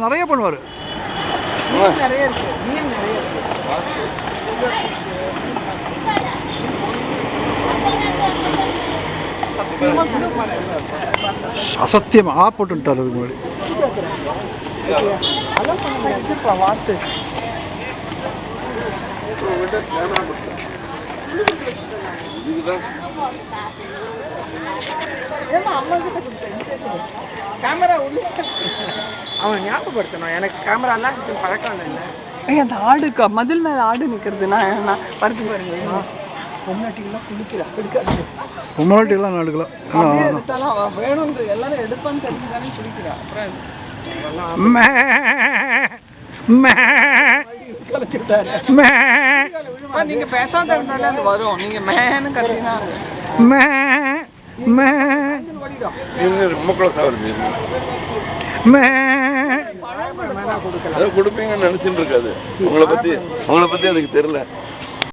நிறைய பண்ணுவார். நிறைய இருக்கு, மீன் நிறைய இருக்கு. அசத்தியம் போட்டுட்டார் அதுக்கு முன்னாடி. வாத்து கேமரா அவன் ஞாபகப்படுத்தணும். எனக்கு கேமராலாம் பழக்கம் இல்லை. அந்த ஆடுக்கா மதில் மேல ஆடு நிக்கிறதுனா பருத்தி பாருங்க. பொம்னாட்டிலாம் குளிக்கலாம் பிடிக்காது. பொம்னாட்டிலாம் நாடுக்கலாம் வேணும்ன்ற எல்லாரும் எடுப்பான்னு தெரிஞ்சுதானே குளிக்கிறான். அப்புறம் நீங்க பேசாத இருந்தாலே அது வரும். நீங்க மேன்னு கட்டினா ரொம்ப க்ளோஸா வருது. கொடுப்பீங்கன்னு நினைச்சுட்டு இருக்காது. உங்களை பத்தி அதுக்கு தெரியல.